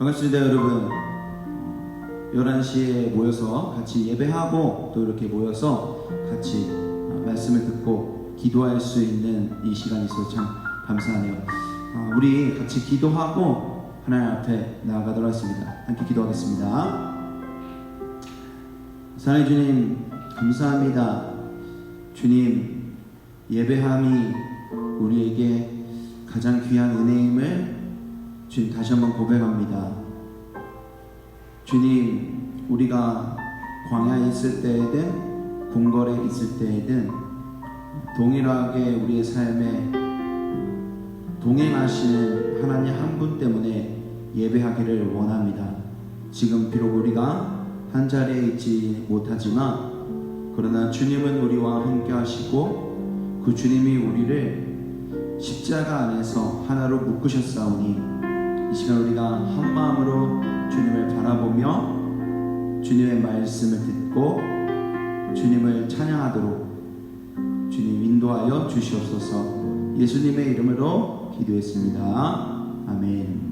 반갑습니다, 여러분. 11시에 모여서 같이 예배하고 또 이렇게 모여서 같이 말씀을 듣고 기도할 수 있는 이 시간이 있어서 참 감사하네요. 우리 같이 기도하고 하나님 앞에 나아가도록 하겠습니다. 함께 기도하겠습니다. 사랑의 주님, 감사합니다. 주님, 예배함이 우리에게 가장 귀한 은혜임을 주님 다시 한번 고백합니다. 주님, 우리가 광야에 있을 때에든 궁궐에 있을 때에든 동일하게 우리의 삶에 동행하시는 하나님 한 분 때문에 예배하기를 원합니다. 지금 비록 우리가 한 자리에 있지 못하지만 그러나 주님은 우리와 함께 하시고 그 주님이 우리를 십자가 안에서 하나로 묶으셨사오니 이 시간 우리가 한 마음으로 주님을 바라보며 주님의 말씀을 듣고 주님을 찬양하도록 주님 인도하여 주시옵소서. 예수님의 이름으로 기도했습니다. 아멘.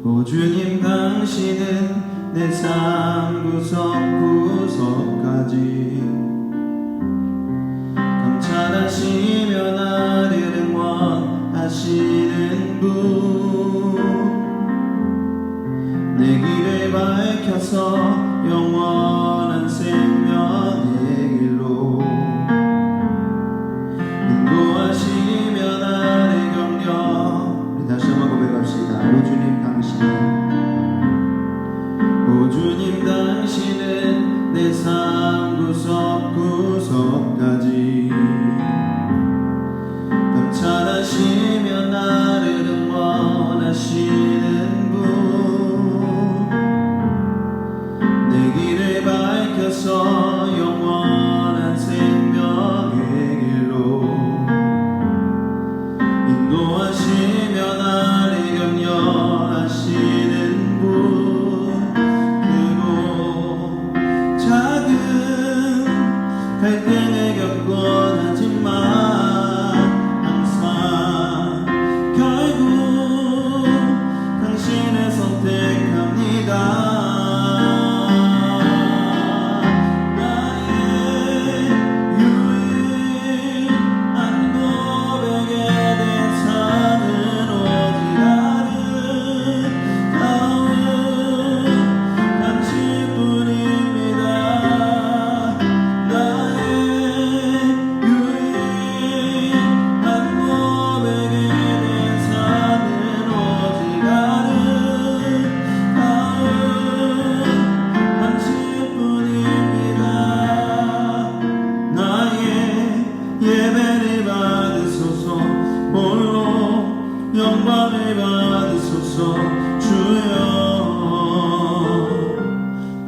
오 주님, 당신은 내 삶 구석구석까지 감찰하시며 나를 응원하시는 분, 내 길을 밝혀서 영원한 생명의 길로 인도하시며 나를 격려. 우리 다시 한번 고백합시다. 오 주님, 당신은 내 삶 구석구석까지 감찰하시며 나를 응원하시는 분, 내 길을 밝혀서 영원한 생명의 길로 인도하시며 나를 격려하시는 분, 갈등을 겪곤 하지만 항상 결국 당신을 선택합니다. 나의 유일한 고백에 대해서는 오직 아름다운 당신뿐입니다. 영광을 받으소서. 주여,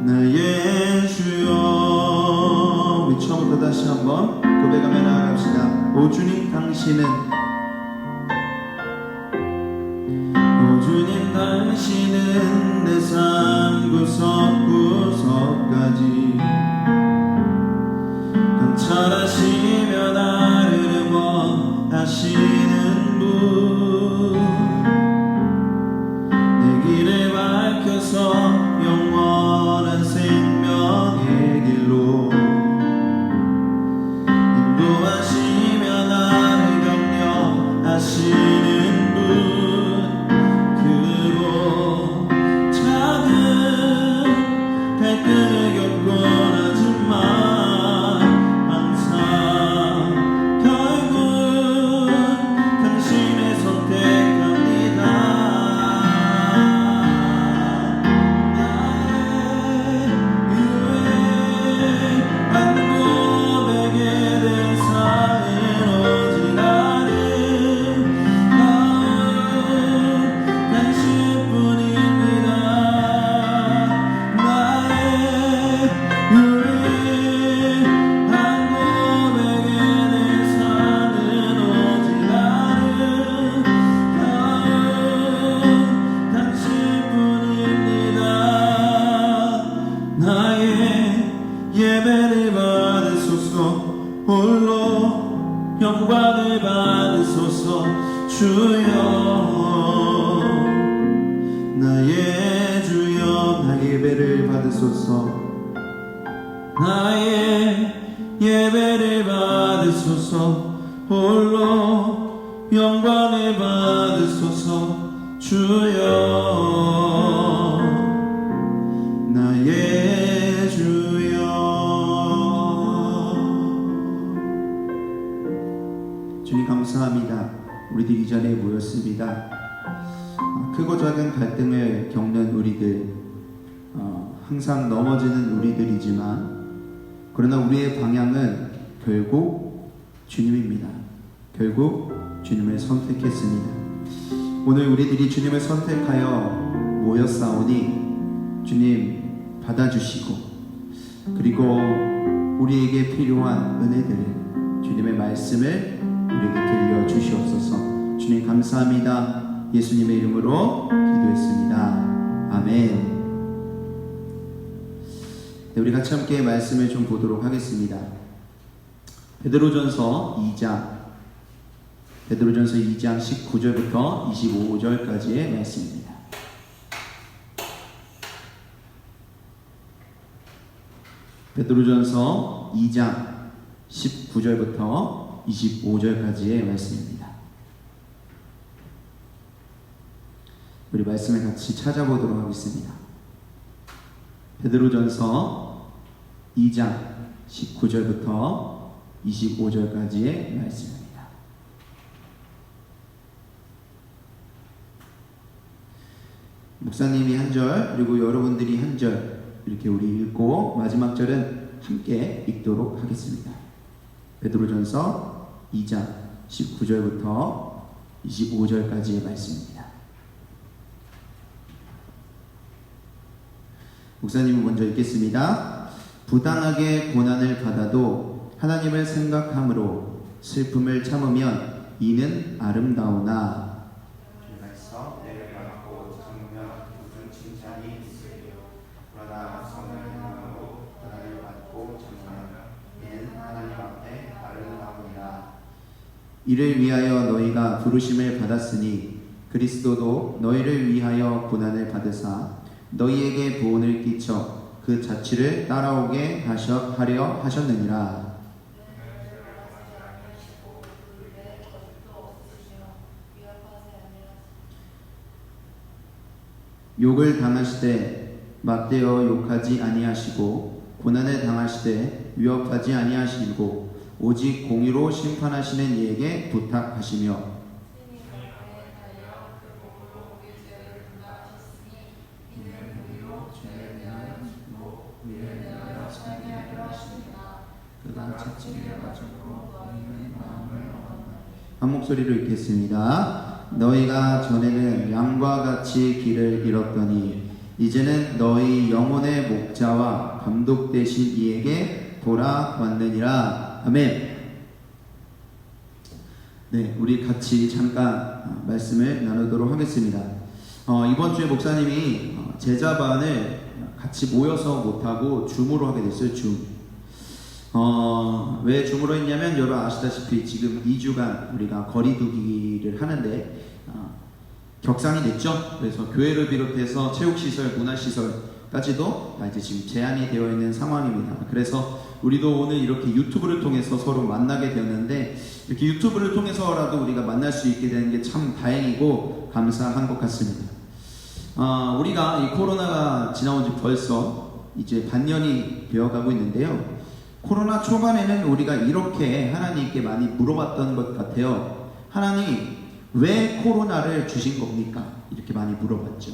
나의 주여. 우리 처음부터 다시 한번 고백하며 나아갑시다. 오 주님, 당신은 내 삶 구석구석까지 감찰하시며 나를 응원하시는 분, 내 길을 밝혀서 영원한 생명의 길로 인도하시며 나를 격려하시는 분, 크고 작은 갈등을 겪곤 영광을 받으소서. 주여 나의 주여 나의 예배를 받으소서. 나의 예배를 받으소서. 홀로 영광을 받으소서. 주여 나의 주여. 주님 감사합니다. 우리들 이 자리에 모였습니다. 크고 작은 갈등을 겪는 우리들, 항상 넘어지는 우리들이지만 그러나 우리의 방향은 결국 주님입니다. 결국 주님을 선택했습니다. 오늘 우리들이 주님을 선택하여 모였사오니 주님 받아주시고, 그리고 우리에게 필요한 은혜들을, 주님의 말씀을 우리에게 들려주시옵소서. 주님 감사합니다. 예수님의 이름으로 기도했습니다. 아멘. 네, 우리 같이 함께 말씀을 좀 보도록 하겠습니다. 베드로전서 2장 19절부터 25절까지의 말씀입니다. 베드로전서 2장 19절부터 25절까지의 말씀입니다. 우리 말씀을 같이 찾아보도록 하겠습니다. 베드로전서 2장 19절부터 25절까지의 말씀입니다. 목사님이 한 절, 그리고 여러분들이 한 절 이렇게 우리 읽고 마지막 절은 함께 읽도록 하겠습니다. 베드로전서 2장 19절부터 25절까지의 말씀입니다. 목사님은 먼저 읽겠습니다. 부당하게 고난을 받아도 하나님을 생각함으로 슬픔을 참으면 이는 아름다우나 주께서 내려받고 참으면 무슨 칭찬이 있으리요. 그러나 선을 행함으로 고난을 받고 참으면 이는 하나님 앞에 아름다우니라. 이를 위하여 너희가 부르심을 받았으니 그리스도도 너희를 위하여 고난을 받으사 너희에게 보온을 끼쳐 그 자취를 따라오게 하려 하셨느니라. 욕을 당하시되 맞대어 욕하지 아니하시고 고난을 당하시되 위협하지 아니하시고 오직 공의로 심판하시는 이에게 부탁하시며 한 목소리로 읽겠습니다. 너희가 전에는 양과 같이 길을 잃었더니 이제는 너희 영혼의 목자와 감독 되신 이에게 돌아왔느니라. 아멘. 네, 우리 같이 잠깐 말씀을 나누도록 하겠습니다. 이번 주에 목사님이 제자반을 같이 모여서 못하고 줌으로 하게 됐어요. 줌. 왜 줌으로 했냐면 여러분 아시다시피 지금 2주간 우리가 거리두기를 하는데 격상이 됐죠. 그래서 교회를 비롯해서 체육시설, 문화시설까지도 이제 지금 제한이 되어 있는 상황입니다. 그래서 우리도 오늘 이렇게 유튜브를 통해서 서로 만나게 되었는데 이렇게 유튜브를 통해서라도 우리가 만날 수 있게 되는 게 참 다행이고 감사한 것 같습니다. 우리가 이 코로나가 지나온 지 벌써 이제 반년이 되어가고 있는데요. 코로나 초반에는 우리가 이렇게 하나님께 많이 물어봤던 것 같아요. 하나님, 왜 코로나를 주신 겁니까? 이렇게 많이 물어봤죠.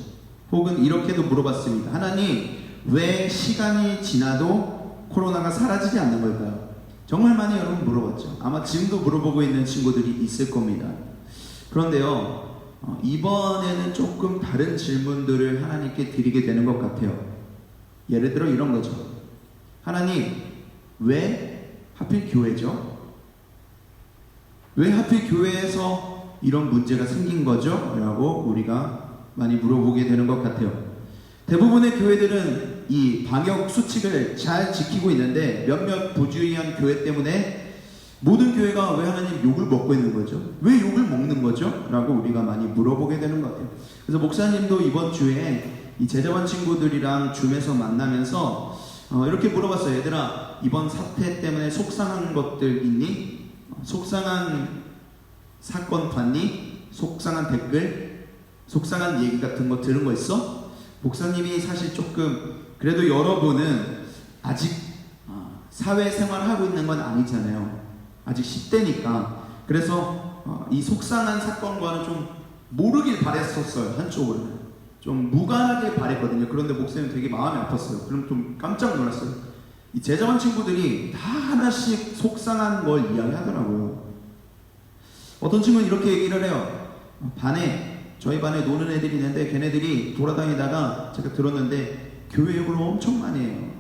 혹은 이렇게도 물어봤습니다. 하나님, 왜 시간이 지나도 코로나가 사라지지 않는 걸까요? 정말 많이 여러분 물어봤죠. 아마 지금도 물어보고 있는 친구들이 있을 겁니다. 그런데요, 이번에는 조금 다른 질문들을 하나님께 드리게 되는 것 같아요. 예를 들어 이런 거죠. 하나님, 왜 하필 교회죠? 왜 하필 교회에서 이런 문제가 생긴 거죠? 라고 우리가 많이 물어보게 되는 것 같아요. 대부분의 교회들은 이 방역 수칙을 잘 지키고 있는데 몇몇 부주의한 교회 때문에 모든 교회가 왜 하나님 욕을 먹고 있는 거죠? 왜 욕을 먹는 거죠? 라고 우리가 많이 물어보게 되는 것 같아요. 그래서 목사님도 이번 주에 이 제자반 친구들이랑 줌에서 만나면서 이렇게 물어봤어요. 얘들아, 이번 사태 때문에 속상한 것들 있니? 속상한 사건 봤니? 속상한 댓글? 속상한 얘기 같은 거 들은 거 있어? 목사님이 사실 조금 그래도 여러분은 아직 사회생활을 하고 있는 건 아니잖아요. 아직 10대니까. 그래서 이 속상한 사건과는 좀 모르길 바랬었어요. 한쪽으로는 좀 무관하게 바랬거든요. 그런데 목사님 되게 마음이 아팠어요. 그럼 좀 깜짝 놀랐어요. 이 제자반 친구들이 다 하나씩 속상한 걸 이야기하더라고요. 어떤 친구는 이렇게 얘기를 해요. 저희 반에 노는 애들이 있는데 걔네들이 돌아다니다가 제가 들었는데 교회 욕을 엄청 많이 해요.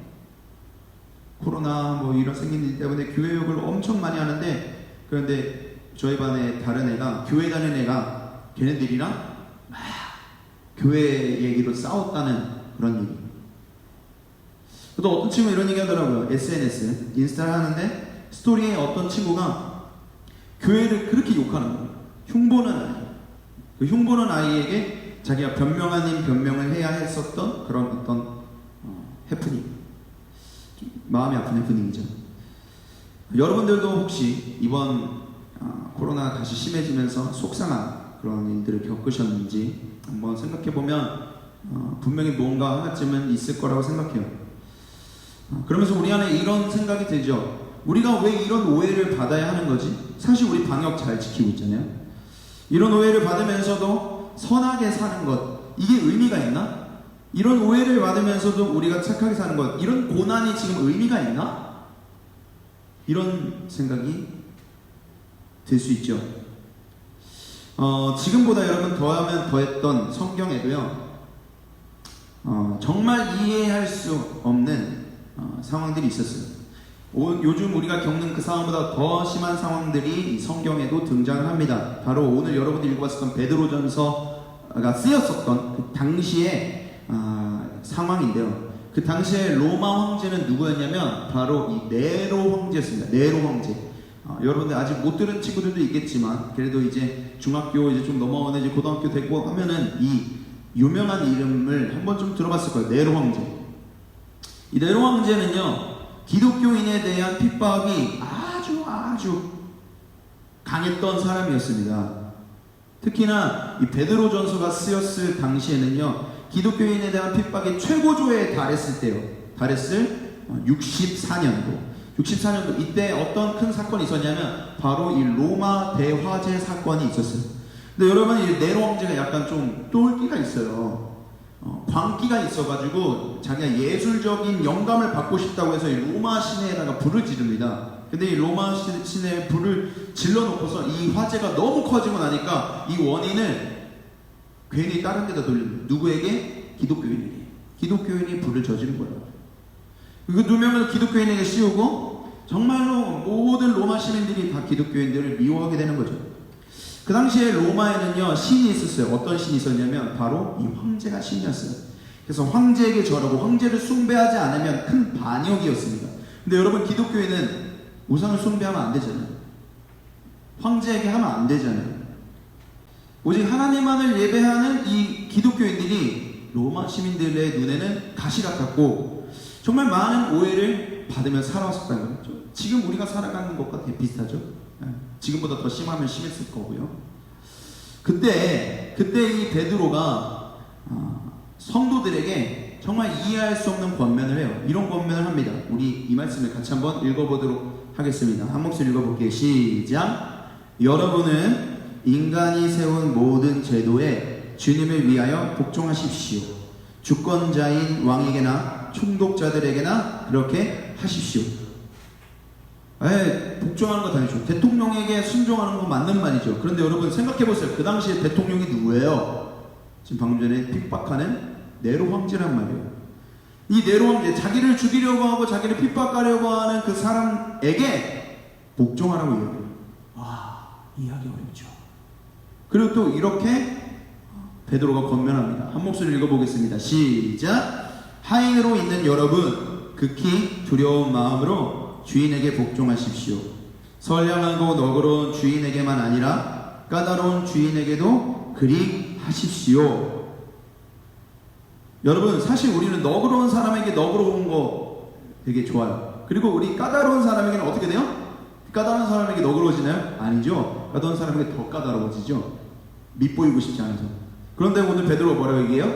코로나 뭐 이런 생긴 일 때문에 교회 욕을 엄청 많이 하는데, 그런데 저희 반에 다른 애가, 교회 다니는 애가 걔네들이랑 막 교회 얘기로 싸웠다는 그런 얘기. 또 어떤 친구가 이런 얘기 하더라고요. SNS 인스타를 하는데 스토리에 어떤 친구가 교회를 그렇게 욕하는 거예요. 흉보는 아이. 그 흉보는 아이에게 자기가 변명 아닌 변명을 해야 했었던 그런 어떤 해프닝, 마음이 아픈 해프닝이죠. 여러분들도 혹시 이번 코로나 다시 심해지면서 속상한 그런 일들을 겪으셨는지 한번 생각해보면 분명히 뭔가 하나쯤은 있을 거라고 생각해요. 그러면서 우리 안에 이런 생각이 들죠. 우리가 왜 이런 오해를 받아야 하는 거지? 사실 우리 방역 잘 지키고 있잖아요. 이런 오해를 받으면서도 선하게 사는 것, 이게 의미가 있나? 이런 오해를 받으면서도 우리가 착하게 사는 것, 이런 고난이 지금 의미가 있나? 이런 생각이 들 수 있죠. 지금보다 여러분 더하면 더했던 성경에도요, 정말 이해할 수 없는 상황들이 있었어요. 요즘 우리가 겪는 그 상황보다 더 심한 상황들이 성경에도 등장을 합니다. 바로 오늘 여러분들이 읽어봤었던 베드로전서가 쓰였었던 그 당시의 상황인데요. 그 당시에 로마 황제는 누구였냐면 바로 이 네로 황제였습니다. 네로 황제. 여러분들 아직 못 들은 친구들도 있겠지만 그래도 이제 중학교 이제 좀 넘어오는 이제 고등학교 되고 하면은 이 유명한 이름을 한번 좀 들어봤을 거예요. 네로 황제. 이 네로 황제는요, 기독교인에 대한 핍박이 아주 강했던 사람이었습니다. 특히나 이 베드로전서가 쓰였을 당시에는요, 기독교인에 대한 핍박이 최고조에 달했을 때요. 달했을 64년도. 이때 어떤 큰 사건이 있었냐면 바로 이 로마 대화재 사건이 있었어요. 근데 여러분, 이 네로 황제가 약간 좀 똘끼가 있어요. 광기가 있어가지고 자기가 예술적인 영감을 받고 싶다고 해서 이 로마 시내에다가 불을 지릅니다. 근데 이 로마 시내에 불을 질러놓고서 이 화재가 너무 커지고 나니까 이 원인을 괜히 다른 데다 돌립니다. 누구에게? 기독교인에게. 기독교인이 불을 저지른 거예요. 그 누명을 기독교인에게 씌우고 정말로 모든 로마 시민들이 다 기독교인들을 미워하게 되는 거죠. 그 당시에 로마에는요, 신이 있었어요. 어떤 신이 있었냐면 바로 이 황제가 신이었어요. 그래서 황제에게 절하고 황제를 숭배하지 않으면 큰 반역이었습니다. 근데 여러분, 기독교인은 우상을 숭배하면 안 되잖아요. 황제에게 하면 안 되잖아요. 오직 하나님만을 예배하는 이 기독교인들이 로마 시민들의 눈에는 가시 같았고 정말 많은 오해를 받으며 살아왔었다는 거죠. 지금 우리가 살아가는 것과 비슷하죠. 지금보다 더 심하면 심했을 거고요. 그때 이 베드로가 성도들에게 정말 이해할 수 없는 권면을 해요. 이런 권면을 합니다. 우리 이 말씀을 같이 한번 읽어보도록 하겠습니다. 한 목소리 읽어볼게요. 시작. 여러분은 인간이 세운 모든 제도에 주님을 위하여 복종하십시오. 주권자인 왕에게나 총독자들에게나 그렇게 하십시오. 복종하는 거 당연히죠. 대통령에게 순종하는 거 맞는 말이죠. 그런데 여러분 생각해보세요. 그 당시에 대통령이 누구예요? 지금 방금 전에 핍박하는 네로 황제란 말이에요. 이 네로 황제, 자기를 죽이려고 하고 자기를 핍박하려고 하는 그 사람에게 복종하라고 이야기해요. 와, 이해하기 어렵죠. 그리고 또 이렇게 베드로가 권면합니다. 한 목소리 읽어보겠습니다. 시작. 하인으로 있는 여러분, 극히 두려운 마음으로 주인에게 복종하십시오. 선량하고 너그러운 주인에게만 아니라 까다로운 주인에게도 그리 하십시오. 여러분, 사실 우리는 너그러운 사람에게 너그러운 거 되게 좋아요. 그리고 우리 까다로운 사람에게는 어떻게 돼요? 까다로운 사람에게 너그러워지나요? 아니죠. 까다로운 사람에게 더 까다로워지죠. 밉보이고 싶지 않아서. 그런데 오늘 베드로가 뭐라고 얘기해요?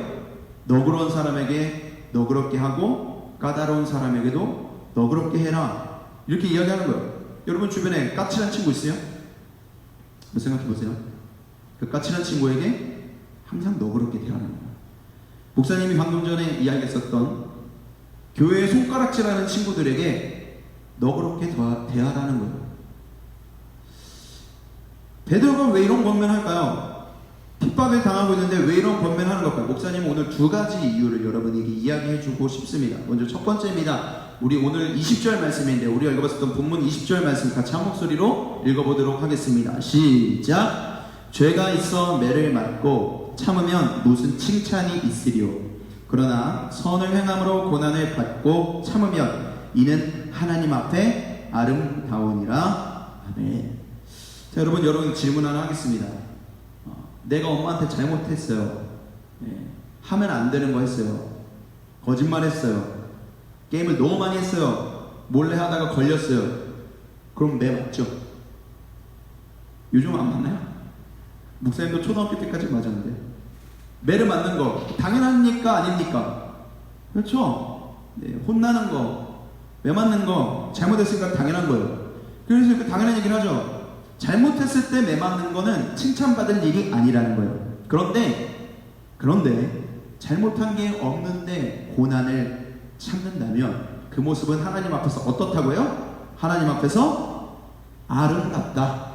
너그러운 사람에게 너그럽게 하고 까다로운 사람에게도 너그럽게 해라. 이렇게 이야기하는 거예요. 여러분 주변에 까칠한 친구 있어요? 한번 생각해 보세요. 그 까칠한 친구에게 항상 너그럽게 대하는 거예요. 목사님이 방금 전에 이야기했었던 교회에 손가락질하는 친구들에게 너그럽게 대하라는 거예요. 베드로가 왜 이런 권면할까요? 핍박을 당하고 있는데 왜 이런 권면하는 걸까요? 목사님은 오늘 두 가지 이유를 여러분에게 이야기해주고 싶습니다. 먼저 첫 번째입니다. 우리 오늘 20절 말씀인데 우리가 읽어봤었던 본문 20절 말씀 같이 한 목소리로 읽어보도록 하겠습니다. 시작! 죄가 있어 매를 맞고 참으면 무슨 칭찬이 있으리요. 그러나 선을 행함으로 고난을 받고 참으면 이는 하나님 앞에 아름다우니라. 아멘. 자, 여러분 질문 하나 하겠습니다. 내가 엄마한테 잘못했어요. 하면 안 되는 거 했어요. 거짓말했어요. 게임을 너무 많이 했어요. 몰래 하다가 걸렸어요. 그럼 매 맞죠? 요즘 안 맞나요? 목사님도 초등학교 때까지 맞았는데 매를 맞는 거 당연합니까? 아닙니까? 그렇죠? 네, 혼나는 거, 매 맞는 거 잘못했으니까 당연한 거예요. 그래서 이렇게 당연한 얘기를 하죠. 잘못했을 때 매 맞는 거는 칭찬받을 일이 아니라는 거예요. 그런데 잘못한 게 없는데 고난을 참는다면 그 모습은 하나님 앞에서 어떻다고요? 하나님 앞에서 아름답다고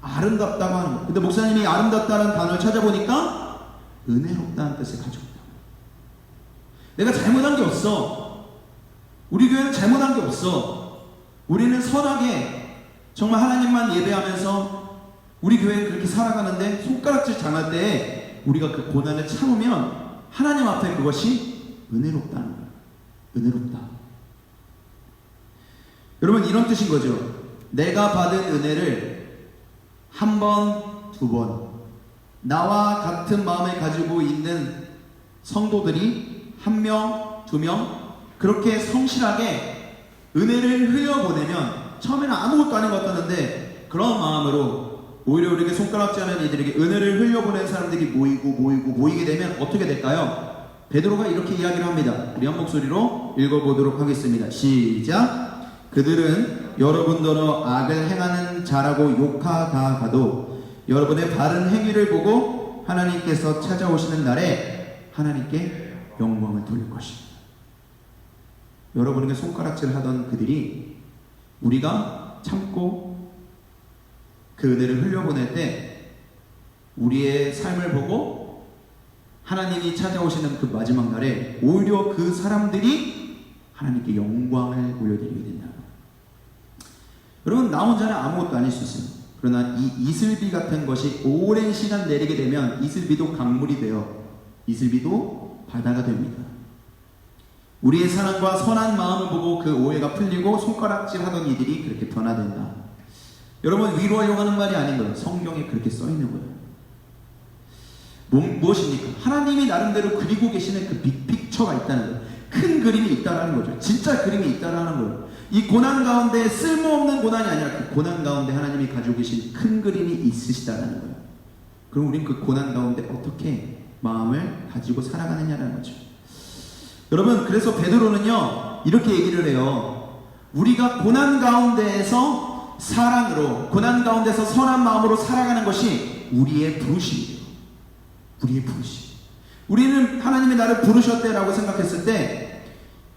하는 거예요. 근데 목사님이 아름답다는 단어를 찾아보니까 은혜롭다는 뜻을 가지고 있다. 내가 잘못한 게 없어. 우리 교회는 잘못한 게 없어. 우리는 선하게 정말 하나님만 예배하면서 우리 교회는 그렇게 살아가는데 손가락질 당할 때 우리가 그 고난을 참으면 하나님 앞에 그것이 은혜롭다는 거예요. 은혜롭다. 여러분 이런 뜻인 거죠. 내가 받은 은혜를 한 번, 두 번 나와 같은 마음을 가지고 있는 성도들이 한 명, 두 명 그렇게 성실하게 은혜를 흘려보내면 처음에는 아무것도 아닌 것 같았는데 그런 마음으로 오히려 우리에게 손가락질하는 이들에게 은혜를 흘려보낸 사람들이 모이게 되면 어떻게 될까요? 베드로가 이렇게 이야기를 합니다. 우리 한 목소리로 읽어보도록 하겠습니다. 시작! 그들은 여러분더러 악을 행하는 자라고 욕하다가도 여러분의 바른 행위를 보고 하나님께서 찾아오시는 날에 하나님께 영광을 돌릴 것입니다. 여러분에게 손가락질 하던 그들이 우리가 참고 그 은혜를 흘려보낼 때 우리의 삶을 보고 하나님이 찾아오시는 그 마지막 날에 오히려 그 사람들이 하나님께 영광을 올려드리게 된다. 여러분 나 혼자는 아무것도 아닐 수 있어요. 그러나 이 이슬비 같은 것이 오랜 시간 내리게 되면 이슬비도 강물이 되어 이슬비도 바다가 됩니다. 우리의 사랑과 선한 마음을 보고 그 오해가 풀리고 손가락질 하던 이들이 그렇게 변화된다. 여러분 위로하려고 하는 말이 아닌 거예요. 성경에 그렇게 써 있는 거예요. 무엇입니까? 하나님이 나름대로 그리고 계시는 그 빅픽처가 있다는 거예요. 큰 그림이 있다는 거죠. 진짜 그림이 있다는 거예요. 이 고난 가운데 쓸모없는 고난이 아니라 그 고난 가운데 하나님이 가지고 계신 큰 그림이 있으시다는 거예요. 그럼 우린 그 고난 가운데 어떻게 마음을 가지고 살아가느냐는 거죠. 여러분 그래서 베드로는요 이렇게 얘기를 해요. 우리가 고난 가운데에서 사랑으로 고난 가운데서 선한 마음으로 살아가는 것이 우리의 부르심이에요. 우리의 부르심. 우리는 하나님이 나를 부르셨대라고 생각했을 때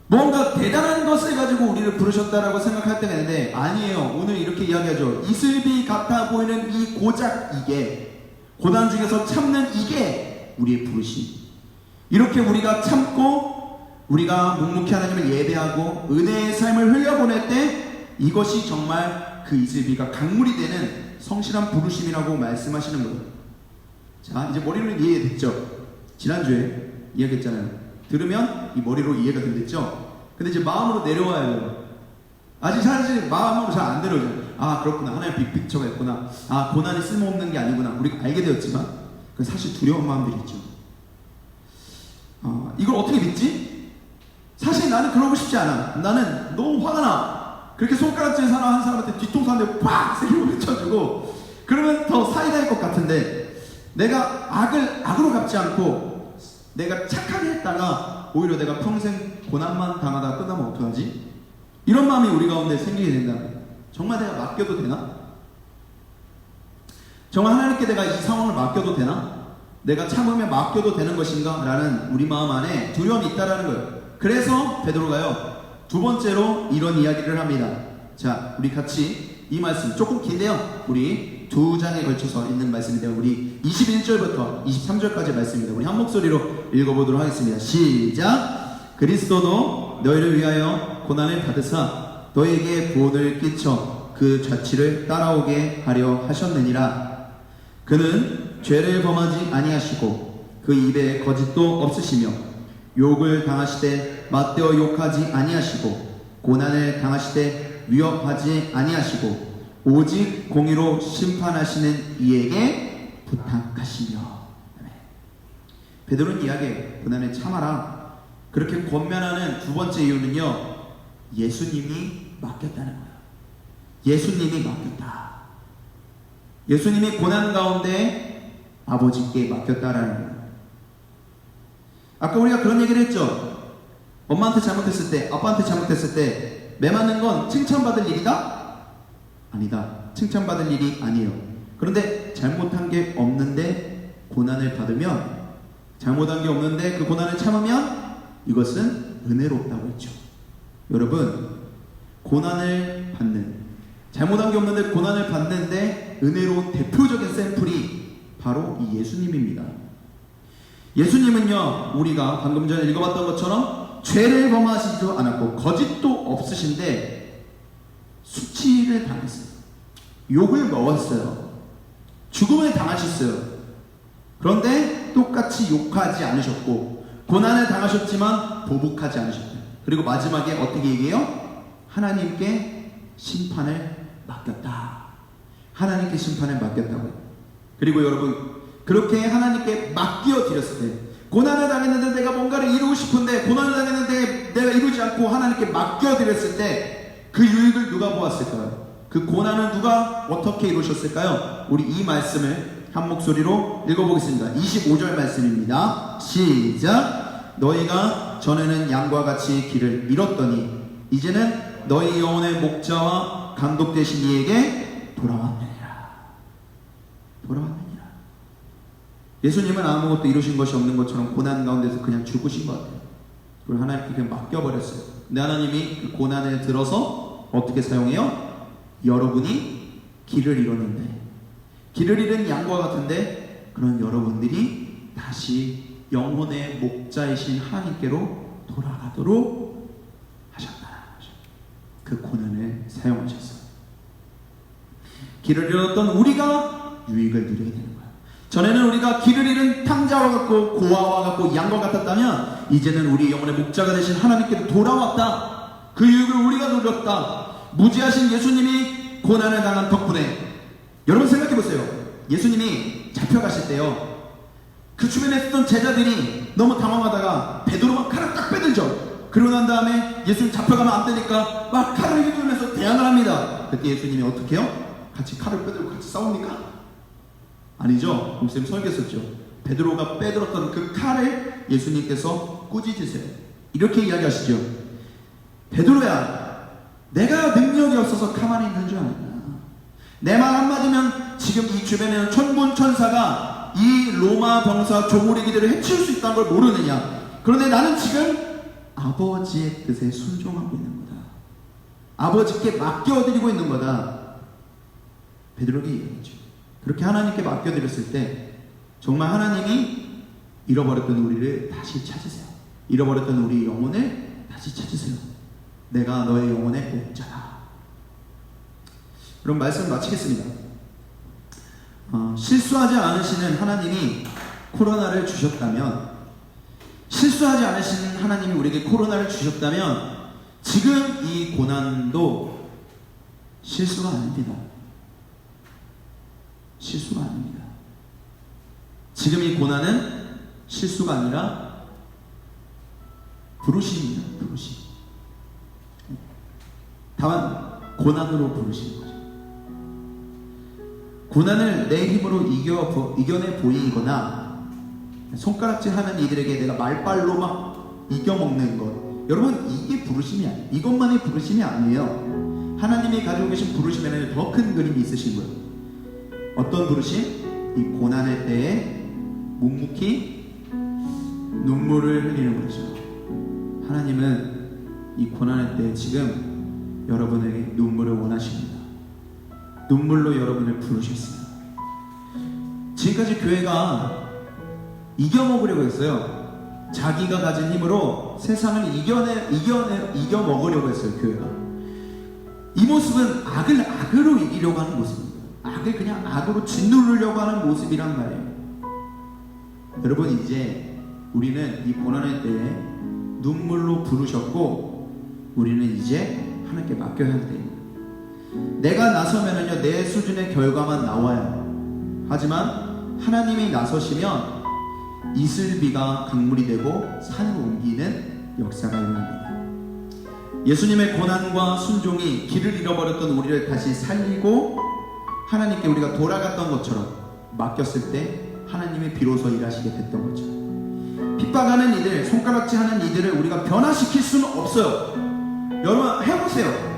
뭔가 대단한 것을 가지고 우리를 부르셨다라고 생각할 때가 있는데 아니에요. 오늘 이렇게 이야기하죠. 이슬비 같아 보이는 이 고작 이게 고난 중에서 참는 이게 우리의 부르심. 이렇게 우리가 참고 우리가 묵묵히 하나님을 예배하고 은혜의 삶을 흘려보낼 때 이것이 정말 그 이슬비가 강물이 되는 성실한 부르심이라고 말씀하시는 거예요. 자 이제 머리로는 이해됐죠? 지난주에 이야기했잖아요. 들으면 이 머리로 이해가 됐죠? 근데 이제 마음으로 내려와야 돼요. 아직 사실 마음으로 잘 안 내려오죠. 아 그렇구나, 하나의 빅픽처가 있구나, 아 고난이 쓸모없는 게 아니구나 우리가 알게 되었지만 그 사실 두려운 마음들이 있죠. 이걸 어떻게 믿지? 사실 나는 그러고 싶지 않아. 나는 너무 화가 나. 그렇게 손가락질 한 사람한테 뒤통수 한 대 팍 세게 붙여주고 그러면 더 사이다일 것 같은데, 내가 악으로 갚지 않고 내가 착하게 했다가 오히려 내가 평생 고난만 당하다가 끝나면 어떡하지? 이런 마음이 우리 가운데 생기게 된다면 정말 내가 맡겨도 되나? 정말 하나님께 내가 이 상황을 맡겨도 되나? 내가 참으면 맡겨도 되는 것인가? 라는 우리 마음 안에 두려움이 있다라는 거예요. 그래서 베드로가요, 두 번째로 이런 이야기를 합니다. 자, 우리 같이 이 말씀 조금 긴데요, 우리 두 장에 걸쳐서 있는 말씀인데요, 우리 21절부터 23절까지 말씀입니다. 우리 한 목소리로 읽어보도록 하겠습니다. 시작. 그리스도도 너희를 위하여 고난을 받으사 너희에게 구원을 끼쳐 그 자취를 따라오게 하려 하셨느니라. 그는 죄를 범하지 아니하시고 그 입에 거짓도 없으시며 욕을 당하시되 맞대어 욕하지 아니하시고 고난을 당하시되 위협하지 아니하시고 오직 공의로 심판하시는 이에게 부탁하시며. 베드로는 이야기해요. 고난을 참아라. 그렇게 권면하는 두 번째 이유는요, 예수님이 맡겼다는 거예요. 예수님이 맡겼다. 예수님이 고난 가운데 아버지께 맡겼다라는 거예요. 아까 우리가 그런 얘기를 했죠. 엄마한테 잘못했을 때, 아빠한테 잘못했을 때 매맞는 건 칭찬받을 일이다? 아니다. 칭찬받을 일이 아니에요. 그런데 잘못한 게 없는데 고난을 받으면, 잘못한 게 없는데 그 고난을 참으면 이것은 은혜롭다고 했죠. 여러분, 고난을 받는, 잘못한 게 없는데 고난을 받는데 은혜로운 대표적인 샘플이 바로 이 예수님입니다. 예수님은요, 우리가 방금 전에 읽어봤던 것처럼 죄를 범하시지도 않았고 거짓도 없으신데 수치를 당했어요. 욕을 먹었어요. 죽음을 당하셨어요. 그런데 똑같이 욕하지 않으셨고 고난을 당하셨지만 보복하지 않으셨어요. 그리고 마지막에 어떻게 얘기해요? 하나님께 심판을 맡겼다. 하나님께 심판을 맡겼다고요. 그리고 여러분, 그렇게 하나님께 맡겨드렸을 때, 고난을 당했는데 내가 뭔가를 이루고 싶은데 고난을 당했는데 내가 이루지 않고 하나님께 맡겨드렸을 때 그 유익을 누가 보았을까요? 그 고난을 누가 어떻게 이루셨을까요? 우리 이 말씀을 한 목소리로 읽어보겠습니다. 25절 말씀입니다. 시작. 너희가 전에는 양과 같이 길을 잃었더니 이제는 너희 영혼의 목자와 감독 되신 이에게 돌아왔느니라. 돌아왔느니라. 예수님은 아무것도 이루신 것이 없는 것처럼 고난 가운데서 그냥 죽으신 것 같아요. 그걸 하나님께 그냥 맡겨버렸어요. 근데 하나님이 그 고난을 들어서 어떻게 사용해요? 여러분이 길을 잃었는데, 길을 잃은 양과 같은데 그런 여러분들이 다시 영혼의 목자이신 하나님께로 돌아가도록 하셨다. 그 고난을 사용하셨어요. 길을 잃었던 우리가 유익을 누리게 되는 거예요. 전에는 우리가 길을 잃은 탕자와 같고 고아와 같고 양과 같았다면 이제는 우리 영혼의 목자가 되신 하나님께로 돌아왔다. 그 유익을 우리가 누렸다. 무지하신 예수님이 고난을 당한 덕분에, 여러분 생각해보세요. 예수님이 잡혀가실 때요, 그 주변에 있었던 제자들이 너무 당황하다가 베드로만 칼을 딱 빼들죠. 그러고 난 다음에 예수님 잡혀가면 안 되니까 막 칼을 휘두르면서 대항을 합니다. 그때 예수님이 어떻게 해요? 같이 칼을 빼들고 같이 싸웁니까? 아니죠. 목사님 설교했었죠. 베드로가 빼들었던 그 칼을 예수님께서 꾸짖으세요. 이렇게 이야기하시죠. 베드로야, 내가 능력이 없어서 가만히 있는 줄 아냐. 내 말 한마디면 지금 이 주변에는 천군 천사가 이 로마 병사 조무리기들을 해칠 수 있다는 걸 모르느냐. 그런데 나는 지금 아버지의 뜻에 순종하고 있는 거다. 아버지께 맡겨드리고 있는 거다. 베드로에게 얘기했죠. 그렇게 하나님께 맡겨드렸을 때 정말 하나님이 잃어버렸던 우리를 다시 찾으세요. 잃어버렸던 우리 영혼을 다시 찾으세요. 내가 너의 영혼의 목자다. 그럼 말씀 마치겠습니다. 실수하지 않으시는 하나님이 코로나를 주셨다면, 실수하지 않으시는 하나님이 우리에게 코로나를 주셨다면 지금 이 고난도 실수가 아닙니다. 실수가 아닙니다. 지금 이 고난은 실수가 아니라 부르심입니다. 부르심. 다만 고난으로 부르신 거죠. 고난을 내 힘으로 이겨내 보이거나 손가락질 하는 이들에게 내가 말빨로 막 이겨먹는 것, 여러분 이게 부르심이 아니에요. 이것만이 부르심이 아니에요. 하나님이 가지고 계신 부르심에는 더 큰 그림이 있으신 거예요. 어떤 부르심? 이 고난의 때에 묵묵히 눈물을 흘리는 거죠. 하나님은 이 고난의 때에 지금 여러분에게 눈물을 원하십니다. 눈물로 여러분을 부르셨어요. 지금까지 교회가 이겨먹으려고 했어요. 자기가 가진 힘으로 세상을 이겨먹으려고 했어요. 교회가. 이 모습은 악으로 이기려고 하는 모습입니다. 악을 그냥 악으로 짓누르려고 하는 모습이란 말이에요. 여러분, 이제 우리는 이 고난의 때에 눈물로 부르셨고, 우리는 이제 하나님께 맡겨야 할 때입니다. 내가 나서면은요, 내 수준의 결과만 나와요. 하지만 하나님이 나서시면 이슬비가 강물이 되고 산을 옮기는 역사가 일어납니다. 예수님의 고난과 순종이 길을 잃어버렸던 우리를 다시 살리고 하나님께 우리가 돌아갔던 것처럼 맡겼을 때 하나님이 비로소 일하시게 됐던 거죠. 핍박하는 이들, 손가락질하는 이들을 우리가 변화시킬 수는 없어요. 여러분 해보세요.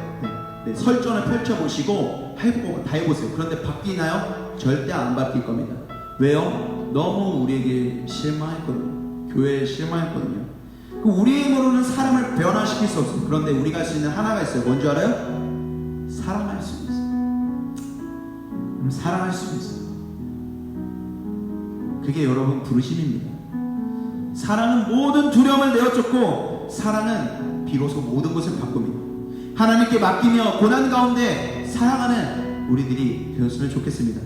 설전을 펼쳐보시고 다 해보세요. 그런데 바뀌나요? 절대 안 바뀔 겁니다. 왜요? 너무 우리에게 실망했거든요. 교회에 실망했거든요. 우리의 힘으로는 사람을 변화시킬 수 없어요. 그런데 우리가 할 수 있는 하나가 있어요. 뭔지 알아요? 사랑할 수 있어요. 사랑할 수 있어요. 그게 여러분 부르심입니다. 사랑은 모든 두려움을 내어쫓고, 사랑은 비로소 모든 것을 바꿉니다. 하나님께 맡기며 고난 가운데 사랑하는 우리들이 되었으면 좋겠습니다.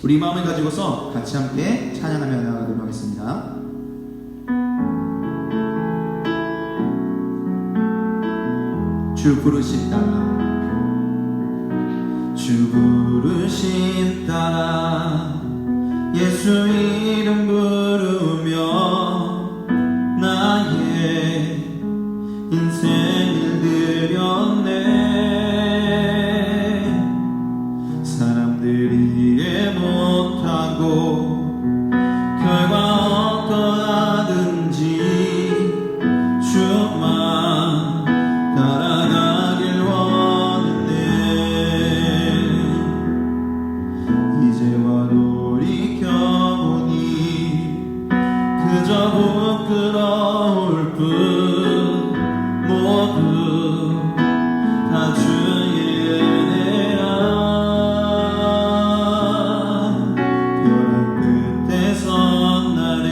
우리 마음을 가지고서 같이 함께 찬양하며 나아가도록 하겠습니다. 주 부르심 따라, 주 부르심 따라 예수 이름 부르며 나의 인생을 드렸네. 사람들이 이해 못하고 결과 어떠하든지 주만 따라가길 원했네. 이제와 돌이켜보니 그저 부끄러울 뿐 모두 다 주의 은혜라. 벼랑 끝에 선 나를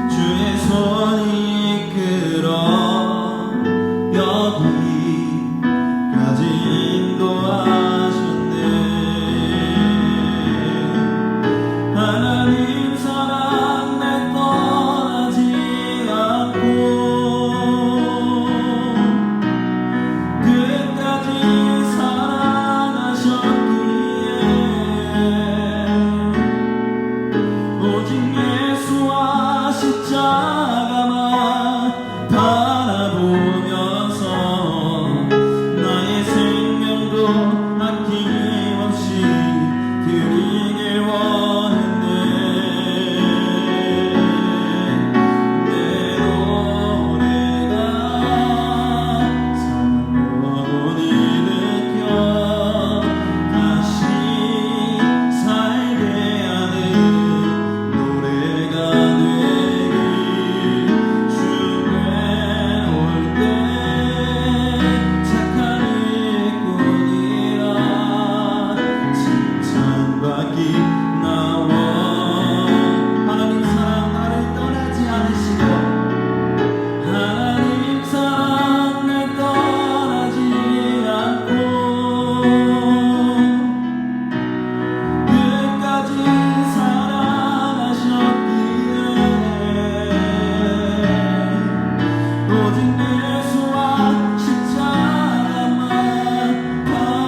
주의 손이 이끌어 여기까지 인도하셨네. 하나님 사랑 내 떠나지 않고 끝까지 사랑하셨기에 오직 예수와 십자가만 바라보면서 나의 생명도 아낌없이 드리길 원했네. 내 노래가 사랑을 일으켜 다시 살게 하는 노래가 되길. 주 외로울 때 착한 일꾼이라 칭찬받기 나와. 하나님 사랑 나를 떠나지 않으시고, 하나님 사랑 날 떠나지 않고 끝까지 사랑하셨기에 오직 예수와 십자가만 바라보면서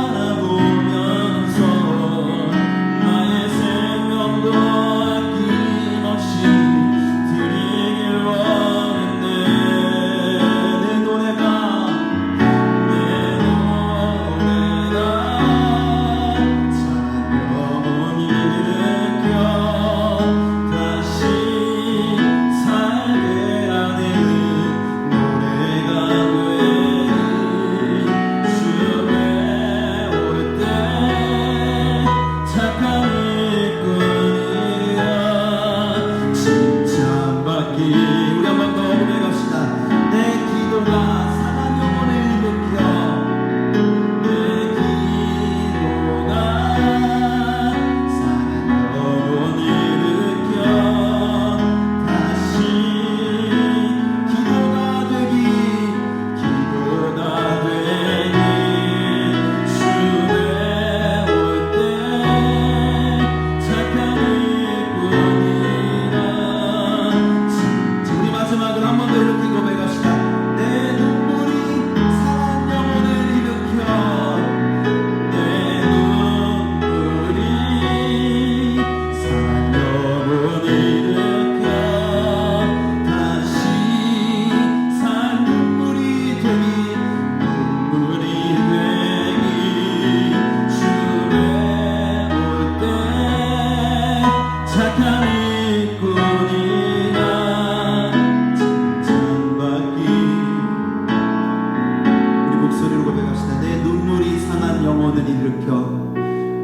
영혼을 일으켜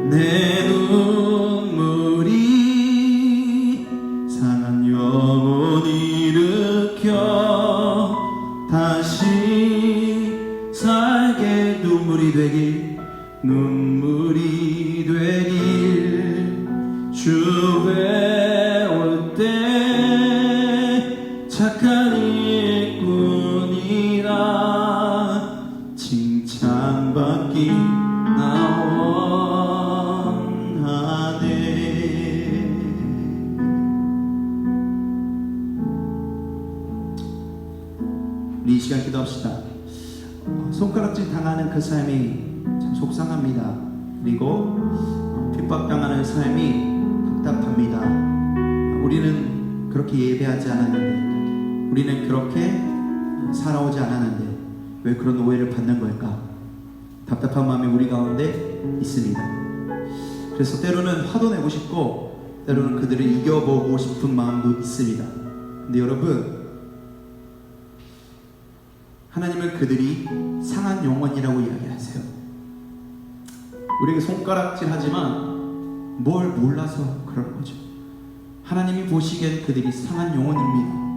내 눈물이 상한 영혼 일으켜 다시 살게 눈물이 되길 주 배울 때 착한 일꾼이라 칭찬받기 나 원하네. 우리 이 시간 기도합시다. 손가락질 당하는 그 삶이 참 속상합니다. 그리고 핍박당하는 삶이 답답합니다. 우리는 그렇게 예배하지 않았는데, 우리는 그렇게 살아오지 않았는데 왜 그런 오해를 받는 걸까? 답답한 마음이 우리 가운데 있습니다. 그래서 때로는 화도 내고 싶고 때로는 그들을 이겨보고 싶은 마음도 있습니다. 근데 여러분, 하나님은 그들이 상한 영혼이라고 이야기하세요. 우리에게 손가락질 하지만 뭘 몰라서 그런 거죠. 하나님이 보시기엔 그들이 상한 영혼입니다.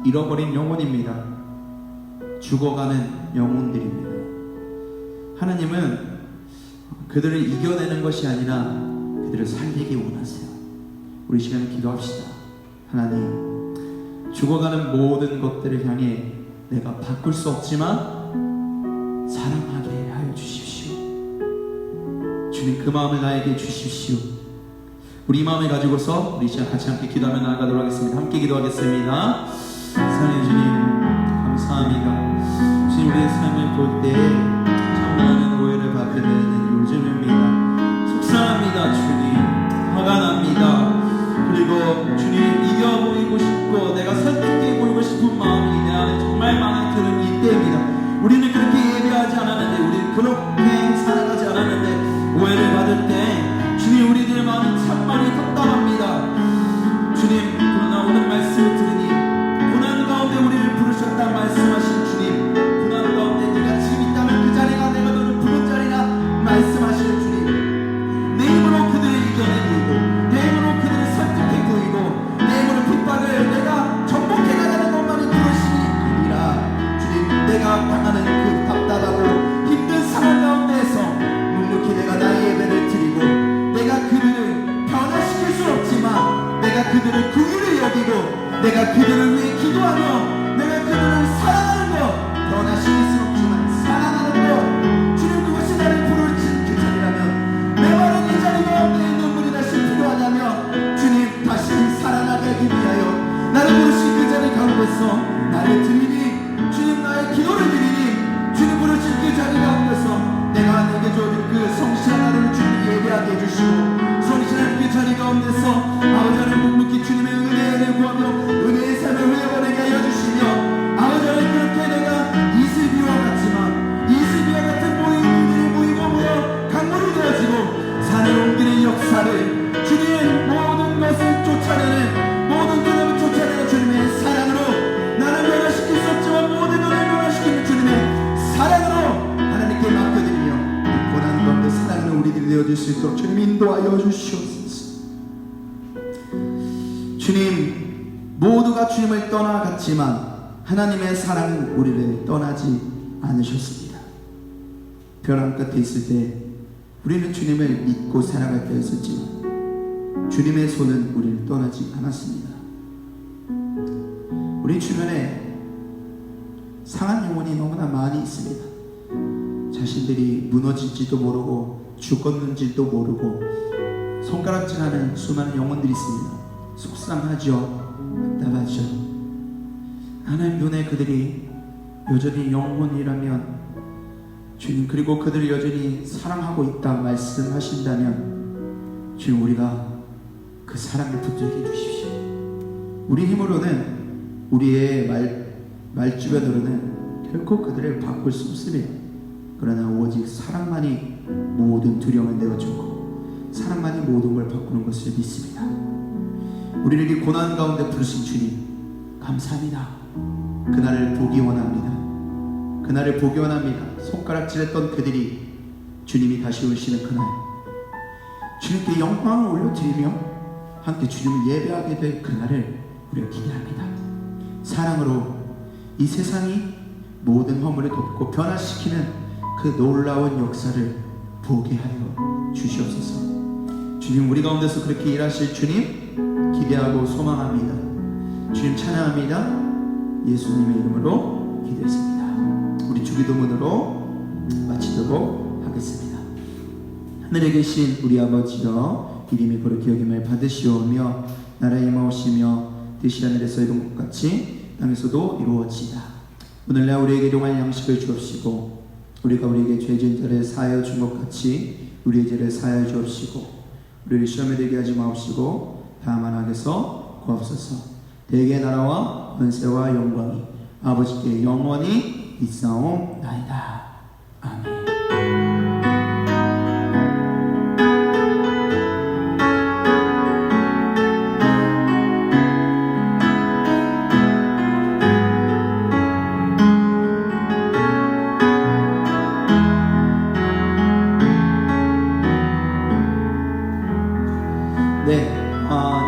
잃어버린 영혼입니다. 죽어가는 영혼들입니다. 하나님은 그들을 이겨내는 것이 아니라 그들을 살리기 원하세요. 우리 시간에 기도합시다. 하나님, 죽어가는 모든 것들을 향해 내가 바꿀 수 없지만 사랑하게 하여 주십시오. 주님, 그 마음을 나에게 주십시오. 우리 이 마음을 가지고서 우리 시간 같이 함께 기도하며 나아가도록 하겠습니다. 함께 기도하겠습니다. 사랑해 주님, 감사합니다. 주님, 우리의 삶을 볼 때 참 많은 오해를 받게 되는 요즘입니다. 속상합니다. 주님, 화가 납니다. 그리고 주님, 이겨 보이고 싶고 내가 설득해 보이고 싶은 마음이 내 안에 정말 많이 드는 이때입니다. 우리는 그렇게 예배하지 않았는데, 우리는 그렇게 살아가지 않았는데 오해를 받을 때 주님, 우리들의 마음이 참 많이 답답합니다. 주님, 그러나 오늘 말씀을 들으니 고난 가운데 우리를 부르셨다 말씀하신 주님, 고난 가운데 네가 지금 있다면 그 자리가 내가 너를 부른 자리라 말씀하시는 주님, 내 힘으로 그들을 이겨내고 내 힘으로 그들을 설득해 보이고 내 힘으로 핍박을 내가 정복해 나가는 것만이 그것이 아니라 주님, 내가 당하는 그 답답하고 힘든 상황 가운데에서 묵묵히 내가 나의 예배를 드리고 내가 그들을 변화시킬 수 없지만 내가 그들을 긍휼히 여기고 내가 그들을 위해 기도하며 내가 그들을 사랑하는 것, 변화시킬 수 없지만 사랑하는 것, 주님, 그것이 나를 부르신 그 자리라면 내 말은 이 자리 가운데 눈물이 다시 필요하다며 주님, 다시 사랑하게 하기 위하여 나를 부르신 그 자리 가운데서 나를 드리니 주님, 나의 기도를 드리니 주님 부르신 그 자리 가운데서 내가 내게 주어진 그 성실한 하루를 주님 예배하게 해주시고 성실한 그 자리 가운데서 아버지 하나님 묵묵히 주님의 은혜를 구하며 은혜의 삶을 회복하게 하여 주시며 아버지 하나님, 그렇게 내가 이슬비와 같지만 이슬비와 같은 모임들이 모이고 모여 강물이 되어지고 산을 옮기는 역사를 주님의 모든 것을 쫓아내는 모든 두려움을 쫓아내는 주님의 사랑으로 나를 변화시킬 수 없지만 모든 것을 변화시키는 주님의 사랑으로 하나님께 맡겨드리며 이 고난 가운데 사랑하는 우리들이 되어질 수 있도록 주님 인도하여 주시옵소서. 주님, 모두가 주님을 떠나갔지만 하나님의 사랑은 우리를 떠나지 않으셨습니다. 벼랑 끝에 있을 때 우리는 주님을 믿고 살아갈 때였었지만 주님의 손은 우리를 떠나지 않았습니다. 우리 주변에 상한 영혼이 너무나 많이 있습니다. 자신들이 무너질지도 모르고 죽었는지도 모르고 손가락질하는 수많은 영혼들이 있습니다. 속상하죠. 답답하죠. 하나님 눈에 그들이 여전히 영혼이라면 주님, 그리고 그들을 여전히 사랑하고 있다 말씀하신다면 주님, 우리가 그 사랑을 붙들게 해주십시오. 우리 힘으로는, 우리의 말주변으로는 결코 그들을 바꿀 수 없습니다. 그러나 오직 사랑만이 모든 두려움을 내어주고 사랑만이 모든 걸 바꾸는 것을 믿습니다. 우리를 이 고난 가운데 부르신 주님, 감사합니다. 그날을 보기 원합니다. 그날을 보기 원합니다. 손가락질했던 그들이 주님이 다시 오시는 그날 주님께 영광을 올려드리며 함께 주님을 예배하게 될 그날을 우리가 기대합니다. 사랑으로 이 세상이 모든 허물을 덮고 변화시키는 그 놀라운 역사를 보게 하여 주시옵소서. 주님, 우리 가운데서 그렇게 일하실 주님 기대하고 소망합니다. 주님 찬양합니다. 예수님의 이름으로 기도했습니다. 우리 주기도문으로 마치도록 하겠습니다. 하늘에 계신 우리 아버지여, 이름이 거룩히 여김을 받으시오며 나라에 임하오시며 뜻이 하늘에서 이룬 것 같이 땅에서도 이루어지이다. 오늘날 우리에게 일용할 양식을 주옵시고 우리가 우리에게 죄 지은 자를 사하여 준 것 같이 우리의 죄를 사하여 주옵시고 우리를 시험에 들게 하지 마옵시고 다만 악에서 구하옵소서. 대개 나라와 권세와 영광이 아버지께 영원히 있사옵나이다. 아멘.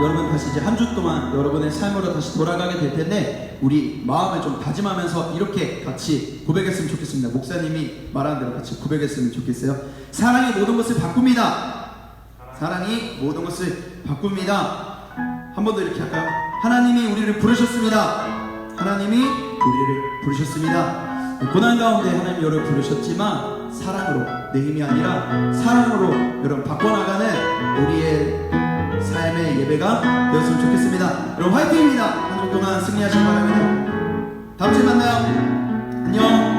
여러분 다시 이제 한 주 동안 여러분의 삶으로 다시 돌아가게 될 텐데 우리 마음을 좀 다짐하면서 이렇게 같이 고백했으면 좋겠습니다. 목사님이 말하는 대로 같이 고백했으면 좋겠어요. 사랑이 모든 것을 바꿉니다. 사랑이 모든 것을 바꿉니다. 한 번 더 이렇게 할까요? 하나님이 우리를 부르셨습니다. 하나님이 우리를 부르셨습니다. 고난 가운데 하나님이 여러분을 부르셨지만 사랑으로, 내 힘이 아니라 사랑으로 여러분 바꿔나가는 우리의 삶의 예배가 되었으면 좋겠습니다. 여러분 화이팅입니다. 한 주 동안 승리하시기 바랍니다. 다음 주에 만나요. 안녕.